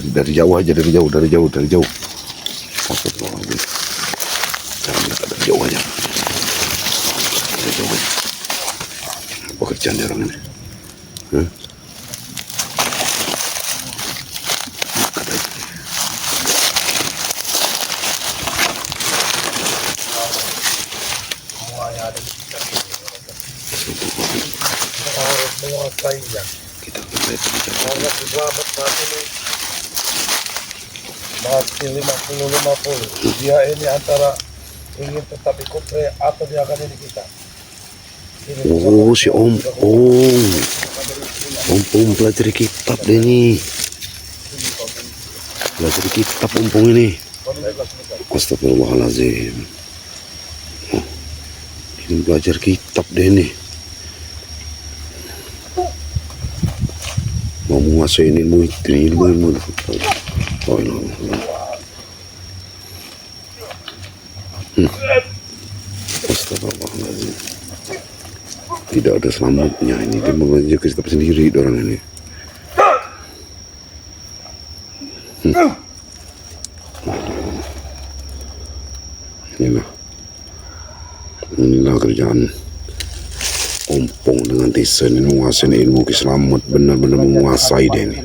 dari jauh aja, dari jauh. Astagfirullahaladzim. Cara mendekat dari jauh aja. Dari jauh aja. Apa kerjaan dia orang ini? Hah? Dekat aja. Semuanya ada di kita ini. Kita harus menguasainya. Kita lihat Karena selamat saat ini masih 50-50. Dia ini antara ingin tetap ikut atau dia akan ini kita. Ini oh, si Om belajar kitab deh nih. Belajar kitab Om ini. Astagfirullahaladzim. Oh, ini belajar kitab deh nih. Mau menguasai ilmu itu, ilmu. Oh, Astagfirullahaladzim. Tidak ada selamatnya ini. Dia belajar kitab sendiri orang ini. Inilah kerjaan Ompong dengan Tisen ini, menguasai ilmu kiselamat, benar-benar menguasai dia ini.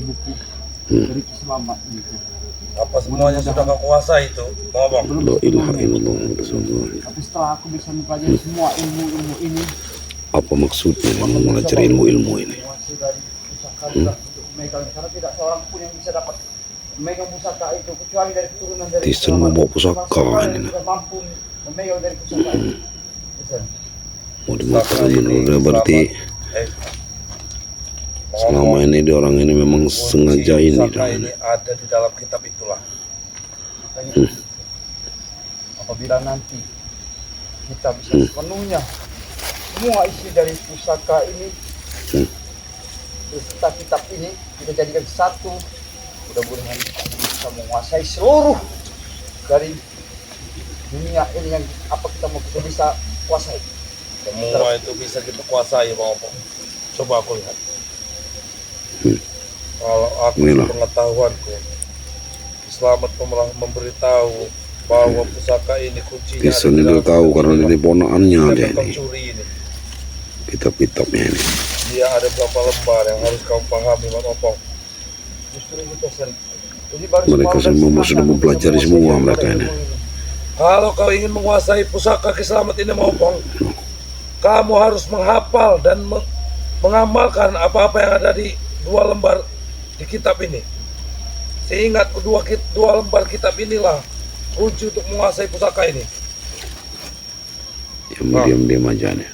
apa semuanya sudah kau kuasai itu, ngomong. La ilaha illallah Rasulullah. Tapi setelah aku bisa mempelajari semua ilmu-ilmu ini, Apa maksudnya dengan belajar ilmu-ilmu ini? menguasai dari pusaka juga untuk memegang, karena tidak seorang pun yang bisa dapat memegang pusaka itu kecuali dari keturunan dari Tisen mau bawa pusaka ini. tidak mampu memegang dari pusaka itu. Tisen. Mau dimatakan udah berarti selama ini dia orang ini memang sengaja ini. Pusaka ini ada di dalam kitab itulah. Makanya apabila nanti kita bisa sepenuhnya semua isi dari pusaka ini beserta kitab ini kita jadikan satu, mudah-mudahan kita bisa menguasai seluruh dari dunia ini yang apa kita mau kita bisa kuasai. Semua itu bisa kita kuasai, ngomong. Coba aku lihat. Kalau aku Inilah. pengetahuanku, Selamat telah memberitahu bahwa pusaka ini kuncinya Tisen ini tahu karena ini ponaannya dia kau ini. curi ini. Kitab-kitabnya ini. Dia ada berapa lembar yang harus kau pahami, Pak Opong. Justru itu Sen. Jadi baru Mereka semua sudah mempelajari semua mereka ini. Kalau kau ingin menguasai pusaka Kiselamat ini, Opong, kamu harus menghafal dan mengamalkan apa-apa yang ada di dua lembar di kitab ini. Seingat dua lembar kitab inilah kunci untuk menguasai pusaka ini. Diam-diam aja nih.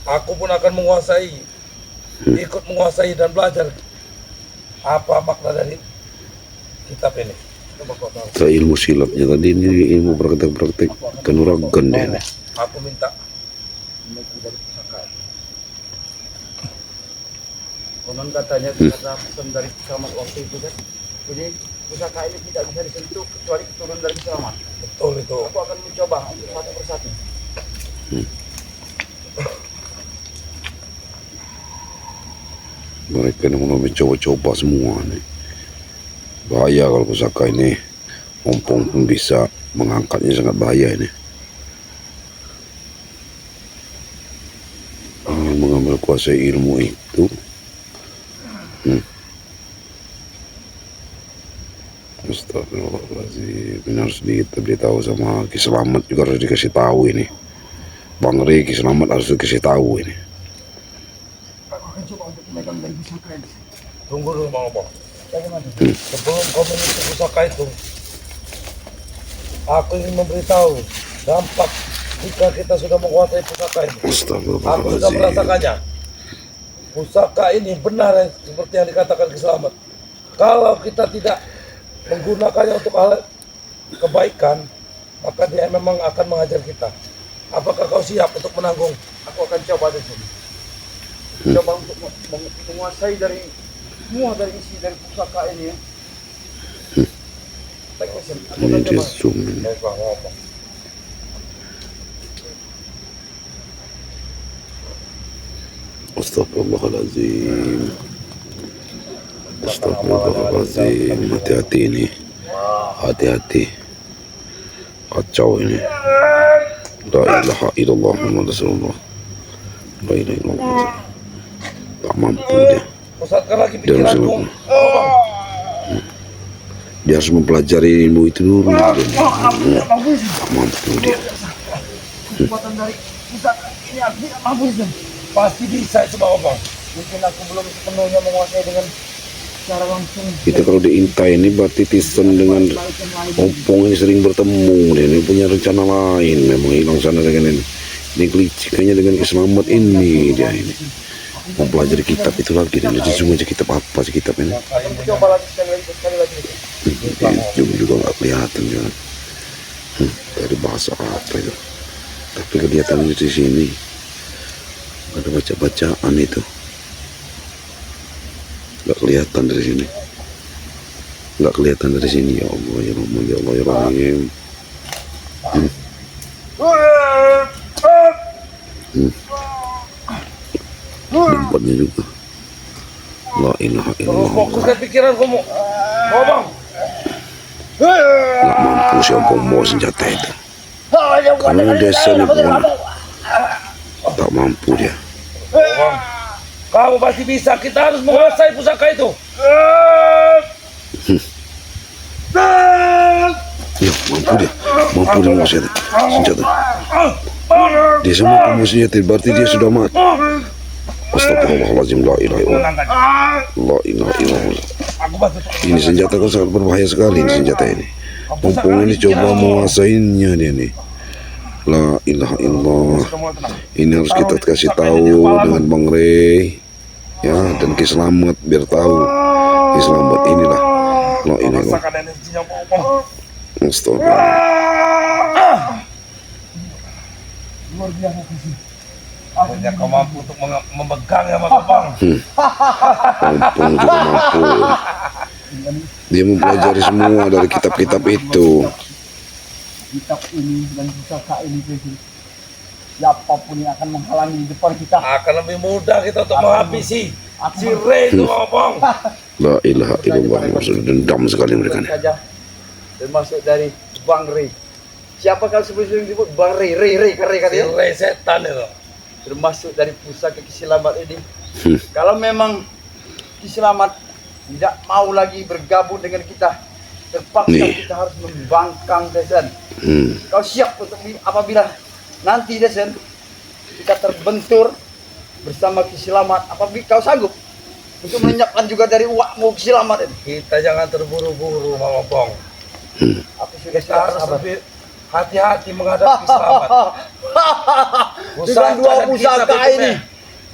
Aku pun akan menguasai, ikut menguasai dan belajar apa makna dari kitab ini. Ke ilmu silatnya tadi ini ilmu praktek-praktek kanuragan deh. Aku minta dari pusaka. Konon katanya karena pesan dari Selamat waktu itu kan, jadi pusaka ini tidak bisa disentuh kecuali keturunan dari Selamat. betul itu. Aku akan mencoba untuk satu persatu. Mereka ini mau mencoba-coba semua nih. Bahaya kalau pusaka ini. Ompong pun bisa mengangkatnya, sangat bahaya ini. Ingin mengambil kuasai ilmu itu. Astagfirullahaladzim. Ini harus diberitahu sama Ki Selamat juga, harus dikasih tahu ini. Bang Ri, Ki Selamat harus dikasih tahu ini. Aku akan coba untuk memegang dari pusaka ini. Tunggu dulu, Bang Opong. Bagaimana? Sebelum kau memiliki pusaka itu, aku ingin memberitahu dampak jika kita sudah menguasai pusaka ini. Aku sudah Astagfirullahaladzim. merasakannya. Pusaka ini benar seperti yang dikatakan Ki Selamat. Kalau kita tidak menggunakannya untuk hal kebaikan, maka dia memang akan mengajar kita. Apakah kau siap untuk menanggung? Aku akan coba di sini. Coba untuk menguasai dari semua dari isi dari pusaka ini ya. Aku Ini akan dia coba. zoom ini. Baik, Bang Opong. Astagfirullahaladzim. Astagfirullahaladzim, hati-hati ini, hati-hati, kacau ini. La ilaha illallah Muhammad Rasulullah. La ilaha illallah. Tak mampu dia. Pusatkan lagi Dia harus pikiranmu. Dia harus mempelajari ilmu itu dulu. Tak mampu dia. Kekuatan dari pusat ini aku tidak mampu Sen. Pasti bisa coba Bang. Mungkin aku belum sepenuhnya menguasai dengan secara langsung. Kita kalau diintai ini berarti Tison dengan Opong ini sering bertemu. Dia ini punya rencana lain. Memang hilang sana dengan ini. Ini kelicikannya dengan Islamat ini dia ini. Mempelajari kitab itu lagi. Dan itu semua kitab apa sih kitab ini? Aku coba lagi sekali lagi. Juga nggak kelihatan ya. Dari bahasa apa itu? Tapi kelihatannya di sini ada baca-bacaan itu. Nggak kelihatan dari sini. Nggak kelihatan dari sini. Ya Allah ya Rahman ya Allah ya Rahim. Nampaknya juga. La ilaha Terus illallah. fokuskan pikiran kamu. Bang. Nggak mampu si Opong bawa senjata itu. Karena desa ini bukan. Tak mampu dia. Bang. Kamu pasti bisa. Kita harus menguasai pusaka itu. Ya mampu dia. Mampu dia menguasai senjata. Dia semua mampu senjata. Berarti dia sudah mati. Astagfirullahaladzim. La ilaha illallah. La ilaha illallah. Aku bantu. Ini senjata kan sangat berbahaya sekali ini senjata ini. Mumpung ini coba menguasainya dia nih. La ilaha illallah. Ini harus kita kasih tahu dengan Bang Rey ya, dan Ki Slamet biar tahu. Ki Slamet inilah. La ilaha illallah. Rasakan energinya Bang. Astagfirullah. Luar biasa sih. Akhirnya kau mampu untuk memegangnya maka Bang. Mumpung juga mampu. Dia mempelajari semua dari kitab-kitab itu. Kitab ini dan pusaka ini Presiden. Siapapun yang akan menghalangi di depan kita Akan lebih mudah kita untuk menghabisi si Rey itu Bang. La ilaha illallah. Maksudnya dendam sekali mereka nih. saja. Termasuk dari Bang Rey. Siapa kalau sebelum disebut Bang Rey, Rey Si katanya. Rey setan itu. Termasuk dari pusaka Ki Slamet ini. Kalau memang Ki Slamet tidak mau lagi bergabung dengan kita, terpaksa Nih. kita harus membangkang Desen. Kau siap untuk apabila nanti Desen kita terbentur bersama Ki Slamet, apabila kau sanggup untuk melenyapkan juga dari uakmu Ki Slamet ini. Kita jangan terburu-buru Mama Bang. Aku sudah Kita harus sabar. lebih hati-hati menghadapi Slamet. Dengan dua pusaka ini,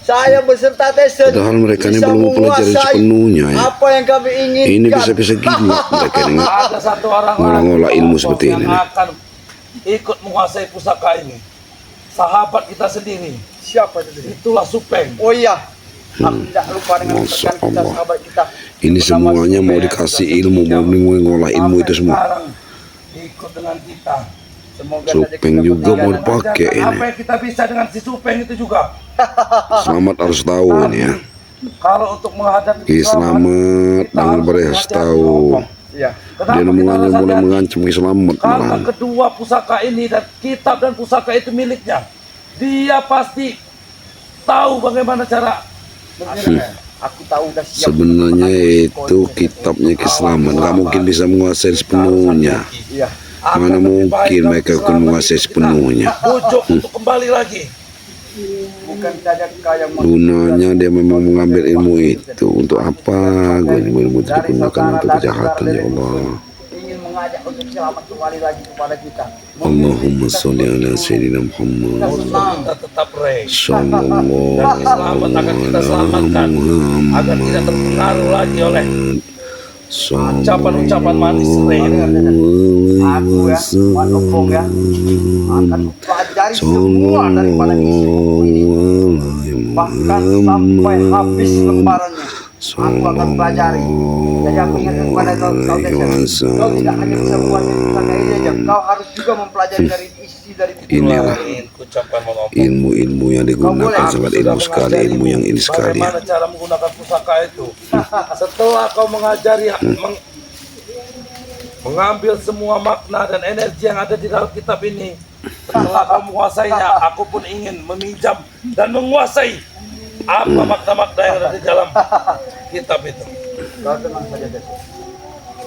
saya beserta Desen Padahal mereka ini bisa belum mempelajari menguasai sepenuhnya ya. apa yang kami inginkan. Ini bisa-bisa gila mereka ini. Ada satu orang Ngolah-ngolah ilmu Bang, seperti yang ini. akan ikut menguasai pusaka ini. Sahabat kita sendiri. Siapa itu? Itulah Supeng. Oh iya, aku tidak lupa dengan Masya rekan kita, Allah. sahabat kita. Ini semuanya mau dikasih ilmu, mau ngolah ilmu itu semua. Sekarang ikut dengan kita. Semoga Supeng saja kita juga bertiga mau dan dipakai Ajarkan ini. apa yang kita bisa dengan si Supeng itu juga. Selamat harus tahu ini ya. Kalau untuk menghadapi Ki Slamet dengan harus tahu. Iya. Dia mulai mengancam Ki Slamet Karena malahan. kedua pusaka ini dan kitab dan pusaka itu miliknya. Dia pasti tahu bagaimana cara Aku tahu udah siap. Sebenarnya itu kitabnya Ki Slamet nggak mungkin bisa menguasai sepenuhnya. Iya. Mana mungkin mereka akan menguasai sepenuhnya. bujuk untuk kembali lagi. Bukan saja kau yang Gunanya dia memang mengambil ilmu itu untuk apa? Ilmu itu digunakan untuk kejahatan ya Allah. ingin mengajak untuk selamat kembali lagi kepada kita. Allahumma sholli ala sayyidina Muhammad. Kita tetap Rey. Sallallahu Dan selamat akan kita selamatkan agar tidak terpengaruh lagi oleh ucapan-ucapan manis Rey. Aku ya, Manopong ya, akan pelajari semua daripada isu ini. Bahkan sampai habis lembarannya, aku akan pelajari. Jadi aku ingatkan kepada kau Desen, kau tidak hanya bisa menguasai pusaka ini aja, kau harus juga mempelajari dari isi dari buku. Inilah Ucapan Manopong. ilmu-ilmu yang digunakan sangat ilmu sekali, ilmu yang ini sekali ya. Bagaimana cara menggunakan pusaka itu? Setelah kau mengajari mengambil semua makna dan energi yang ada di dalam kitab ini, setelah kau menguasainya, aku pun ingin meminjam dan menguasai apa makna-makna yang ada di dalam kitab itu. Kau tenang saja, Desi.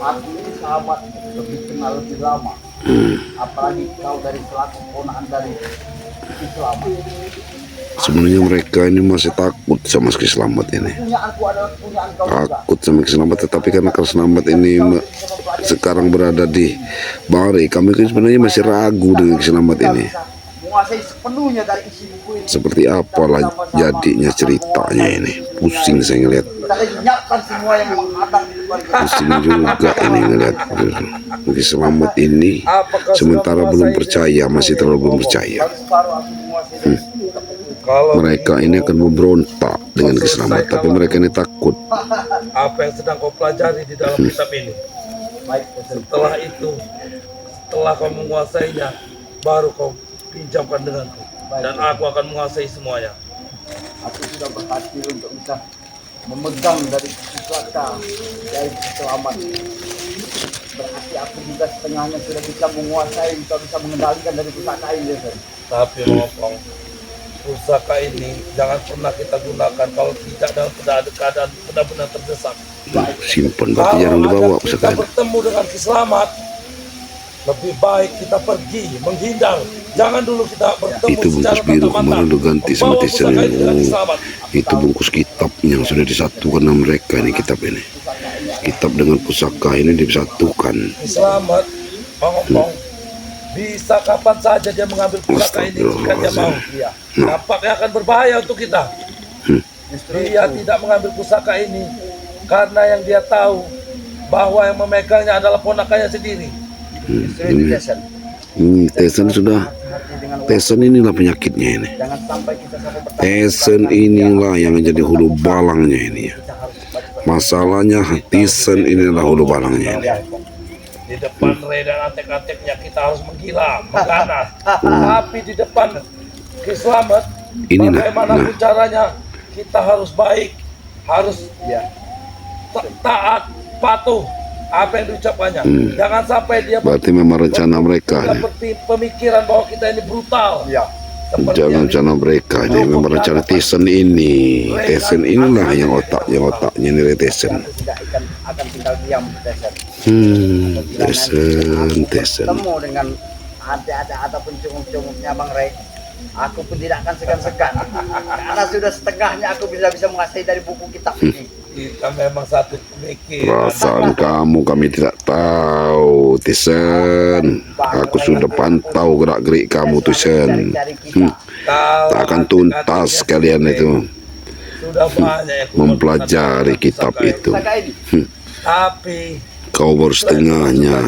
Aku ini sahabat lebih kenal lebih lama. Apalagi kau dari selaku ponakan dari Ki Slamet. Sebenarnya mereka ini masih takut sama Ki Slamet ini. Punyaanku adalah punyaan kau juga. Takut sama Ki Slamet, tetapi karena Ki Slamet ini sekarang berada di Bari, kami kan sebenarnya masih ragu dengan Ki Slamet ini. Menguasai sepenuhnya dari isi buku ini. Seperti apalah jadinya ceritanya ini. Pusing saya ngeliat. Kita lenyapkan semua yang menghadang di luar kita. Pusing juga ini ngeliat. Ki Slamet ini sementara belum percaya, masih terlalu belum percaya. Baru separuh aku menguasai Kalau Mereka ini akan memberontak dengan Ki Slamet, tapi mereka ini takut. apa yang sedang kau pelajari di dalam kitab ini, baik Desi. setelah itu, setelah kau menguasainya, baru kau pinjamkan denganku, dan aku akan menguasai semuanya. Aku sudah berhasil untuk bisa memegang dari pusaka dari Ki Slamet. Berarti aku juga setengahnya sudah bisa menguasai, bisa mengendalikan dari pusaka ini, Desi. Tapi Mopong, pusaka ini jangan pernah kita gunakan kalau tidak dalam keadaan benar-benar terdesak. Simpan, berarti jarang dibawa kita pusaka ini. bertemu dengan Ki Slamet, lebih baik kita pergi menghindar. Jangan dulu kita bertemu Itu bungkus secara biru tatap mata. kemarin udah ganti sama Membawa Tisen pusaka ini. itu dengan Ki Slamet. Itu bungkus kitab yang sudah disatukan sama mereka ini, kitab ini. Kitab dengan pusaka ini disatukan. Ki Slamet, Mopong, bisa kapan saja dia mengambil pusaka ini jika dia mau. Iya. Nampaknya akan berbahaya untuk kita. Dia tidak mengambil pusaka ini karena yang dia tahu bahwa yang memegangnya adalah ponakannya sendiri. Justru itu, Desi. Tesen sudah. Tesen inilah penyakitnya ini. Jangan sampai kita sampai bertanya. Tesen inilah yang menjadi hulu balangnya ini ya. Kita harus cepat-cepat. Masalahnya Tisen inilah hulu balangnya ini. Di depan Rey dan antek-anteknya kita harus menggila, mengganas. Tapi di depan Ki Slamet, Ini nah, bagaimanapun caranya kita harus baik, harus Ya. taat, patuh apa yang diucapkannya. Jangan sampai dia Berarti memang rencana mereka punya ini. pemikiran bahwa kita ini brutal. Ya. Seperti Jangan yang rencana mereka ini memang rencana Tisen ini. Tisen inilah yang otaknya ini Tisen. Aku tidak akan tinggal diam, Desi. Tesen. Ketemu dengan ada ataupun cunguk-cunguknya Bang Rey, aku pun tidak akan segan-segan karena sudah setengahnya aku bisa menguasai dari buku kitab ini. kita memang satu pemikiran. Perasaan kamu kami tidak tahu, Tisen. Aku sudah pantau gerak-gerik kamu, Tisen. Cari kita. Kalau Tak akan tuntas kalian itu sudah banyak yang mempelajari kitab itu. Pusaka ini. Tapi Kau baru setengahnya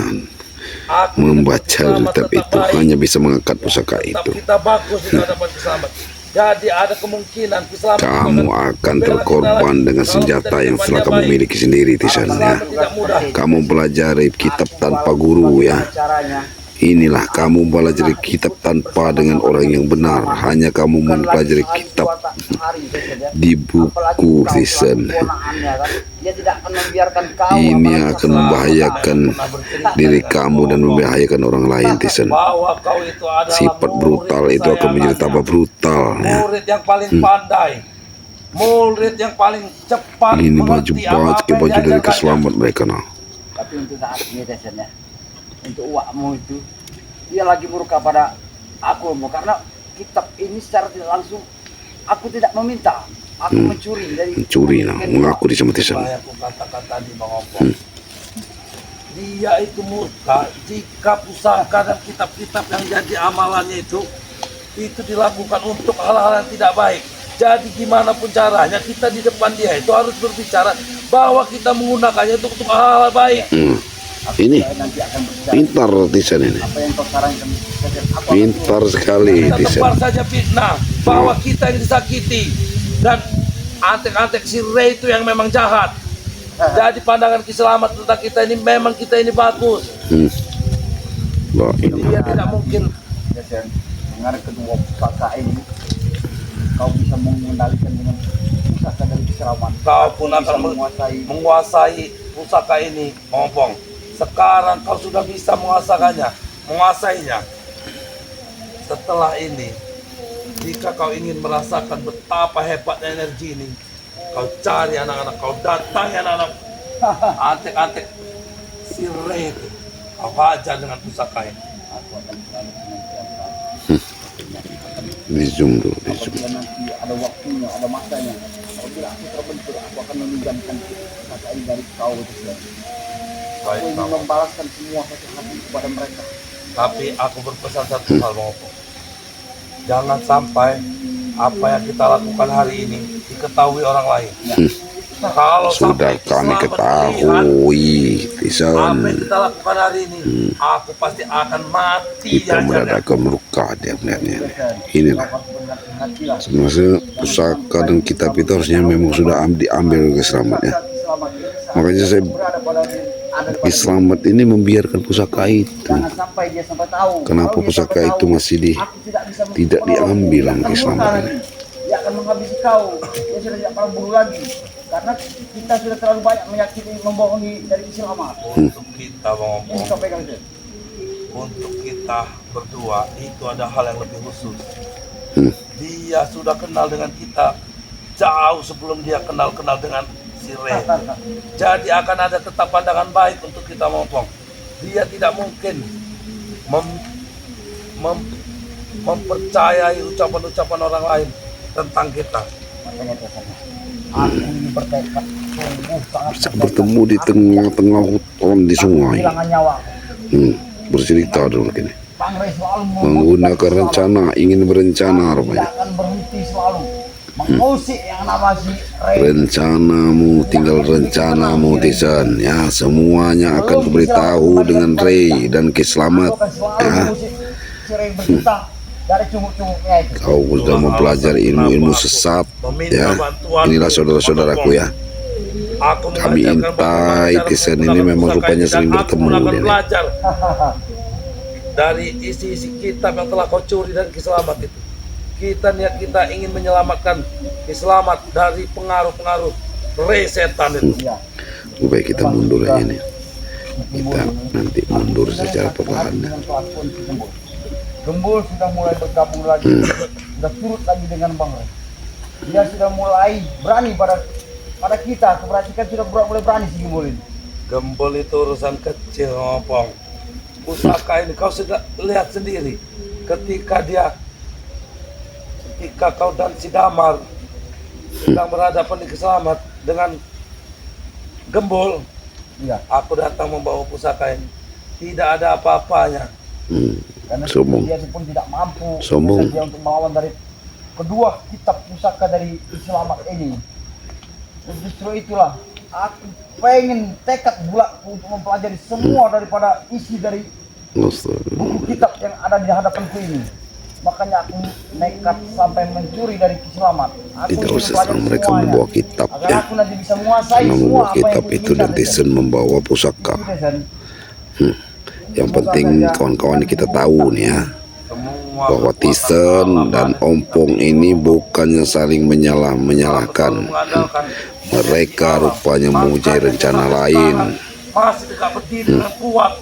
aku membaca kitab itu, hanya bisa mengangkat pusaka kitab itu. kita bagus di hadapan Ki Slamet. Jadi ada kemungkinan Ki Slamet Kamu akan terkorban dengan senjata yang telah kamu miliki sendiri, Tisen ya. tidak mudah. Kamu pelajari kitab tanpa guru ya. Caranya Inilah kamu mempelajari kitab tanpa dengan orang yang benar. Hanya kamu mempelajari kitab di buku, Tisen. Dia tidak akan membiarkan kau. Ini akan membahayakan diri kamu dan membahayakan orang lain, Tisen. Bahwa kau itu adalah Sifat brutal itu akan menjadi tambah brutal ya. murid yang paling pandai, murid yang paling cepat. Ini baju mengerti apa-apa yang baju dari diajarkannya. keselamat mereka nah. Tapi untuk saat ini, Desen ya, untuk uakmu itu, dia lagi murka pada aku, karena kitab ini secara tidak langsung aku tidak meminta, aku mencuri dari Mencuri nah, mengaku di sama Tisen. Saya aku katakan tadi Bang Opong, dia itu murka jika pusaka dan kitab-kitab yang jadi amalannya itu dilakukan untuk hal-hal yang tidak baik. Jadi gimana pun caranya kita di depan dia itu harus berbicara bahwa kita menggunakannya untuk hal-hal baik. Ini nanti akan berbicara pintar Tisen ini. apa yang kau sarankan. Aku akan Pintar sekali Kita Tisen. tebar saja fitnah bahwa kita yang disakiti dan antek-antek si Rey itu yang memang jahat. Jadi pandangan Ki Slamet tentang kita ini memang kita ini bagus. Wah, ini Dia tidak mungkin. Desen, dengan kedua pusaka ini kau bisa mengendalikan dengan pusaka dari Kisramat. Kau pun Bisa akan menguasai pusaka ini, Ompong. Sekarang kau sudah bisa menguasainya. Setelah ini, jika kau ingin merasakan betapa hebatnya energi ini, kau cari anak-anak, kau datangi anak-anak antek-antek si Ray itu. Kau hajar dengan pusaka ini. Aku akan selalu senantiasa. Di zoom dulu, di zoom. Apabila nanti ada waktunya, ada masanya, apabila aku terbentur, aku akan meminjamkan pusaka ini dari kau itu sendiri. Aku Baik, ingin Bang. membalaskan semua hati hati kepada mereka. Tapi aku berpesan satu hal, Bang Ompong. Jangan sampai apa yang kita lakukan hari ini diketahui orang lain. Kalau Sudah sampai kami Kisramat ketahui, melihat Tisan. apa yang kita lakukan hari ini, aku pasti akan mati. Kita aja. mendadak murka dia melihatnya. Inilah. Sebenarnya pusaka dan kitab itu harusnya memang sudah diambil ke Selamat ya. Makanya saya Selamat ini membiarkan pusaka itu. Jangan sampai dia sampai tahu. Kenapa Kalau dia pusaka sampai itu tahu, masih aku tidak diambil sama Akan Selamat murka ini? nanti. Dia akan menghabisi kau. Dia sudah tidak pernah bunuh lagi. Karena kita sudah terlalu banyak meyakini membohongi dari Selamat. Untuk kita, Bang Ini Ompong, kau pegang itu. untuk kita berdua itu ada hal yang lebih khusus. Hmm. Dia sudah kenal dengan kita jauh sebelum dia kenal dengan si Ray. Jadi akan ada tetap pandangan baik untuk kita, Ompong. Dia tidak mungkin mempercayai ucapan-ucapan orang lain tentang kita. Makanya itu sama. Aku ini bertekad sungguh sangat Bisa bertemu di tengah-tengah hutan di sungai. kehilangan nyawa. Bercerita dulu ini. Bang Ray selalu Menggunakan rencana, ingin berencana tidak rupanya. akan berhenti selalu mengusik yang nama si Ray. Rencanamu, tinggal rencanamu Tisan ya. Semuanya akan kuberitahu dengan Ray dan Kiselamat Aku akan selalu ya. mengusik si Ray berjuta dari cunguk-cunguknya itu. Kau sudah mempelajari ilmu-ilmu sesat ya. Inilah saudara-saudaraku ya. Aku Kami mengajarkan bagaimana intai cara Tisan ini menggunakan memang pusaka rupanya ini, dan sering aku bertemu pun akan dia nih. belajar dari isi-isi kitab yang telah kau curi dari Kiselamat itu. Kita ingin menyelamatkan Kiselamat dari pengaruh-pengaruh Ray setan itu. Iya. Lebih baik kita mundur aja nih. Kita nanti mundur secara perlahan. Dengan kelakuan si Gembul. Gembul sudah mulai bergabung lagi, sudah turut lagi dengan Bang Ray. Dia sudah mulai berani pada kita, keberanian sudah mulai berani si Gembul ini. Gembul itu urusan kecil, Ompong. Pusaka ini kau sudah lihat sendiri. Ketika kau dan si Damar sedang berhadapan di Kiselamat dengan Gembul, Iya. aku datang membawa pusaka ini. Tidak ada apa-apanya. Karena Sombong. dia pun tidak mampu Sombong. dia untuk melawan dari kedua kitab pusaka dari Selamat ini. Dan justru itulah aku pengen tekad bulat untuk mempelajari semua daripada isi dari buku kitab yang ada di hadapanku ini. Makanya aku nekat sampai mencuri dari Selamat. Aku Tidak ingin usah mempelajari mereka semuanya, membawa kitab agar ya. aku nanti bisa menguasai Karena semua membawa apa yang kitab ku itu dan inginkan, Tisan membawa pusaka. Itu, Tisan. Yang penting kawan-kawan kita tahu nih ya, Semua bahwa kekuatan Tisan Allah dan Ompong ini bukannya saling menyalahkan. mengandalkan Mereka rupanya mempunyai rencana lain. masih tegak berdiri dengan kuat.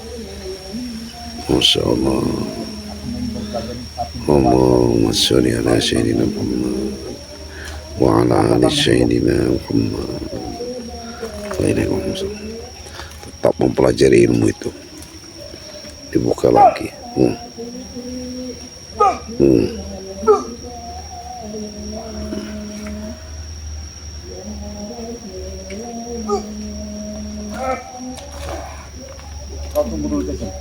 Masya Allah. Allahumma sholli ala sayyidina Muhammad wa ala ali sayyidina Muhammad. Tetap mempelajari ilmu itu. Dibuka lagi. Kau tunggu dulu, Tisan.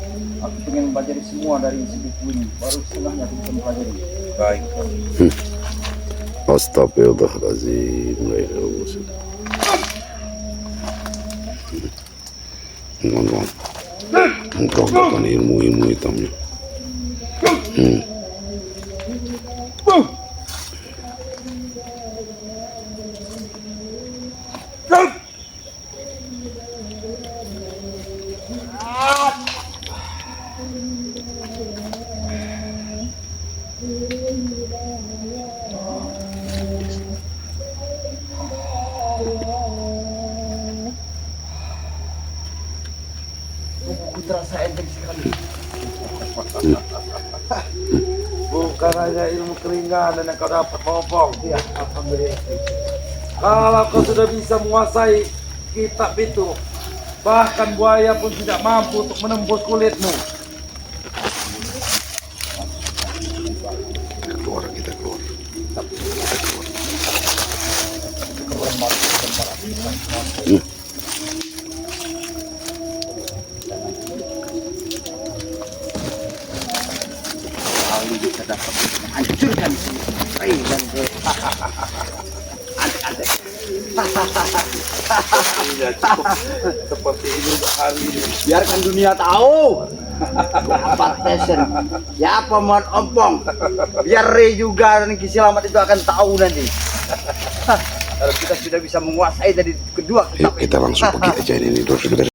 Aku pengen mempelajari semua dari isi buku ini. Baru setengahnya aku bisa mempelajari. Baik. Astagfirullahaladzim. Allah. Engkau bukan ilmu hitamnya. Tubuhku terasa enteng sekali. Bukan hanya ilmu keringanan yang kau dapat Opong. Ya, alhamdulillah. Kalau kau sudah bisa menguasai kitab itu, bahkan buaya pun tidak mampu untuk menembus kulitmu. Keluar kita keluar. Kali kita dapat hancurkan Ray dan antek-antek. Seperti ini hari ini. Biarkan dunia tahu. Apa Tesen? Siapa Muhammad Ompong? Biar Ray juga dan Ki Selamat itu akan tahu nanti. Kalau kita sudah bisa menguasai dari kedua Yuk kita langsung pergi aja ini, saudara.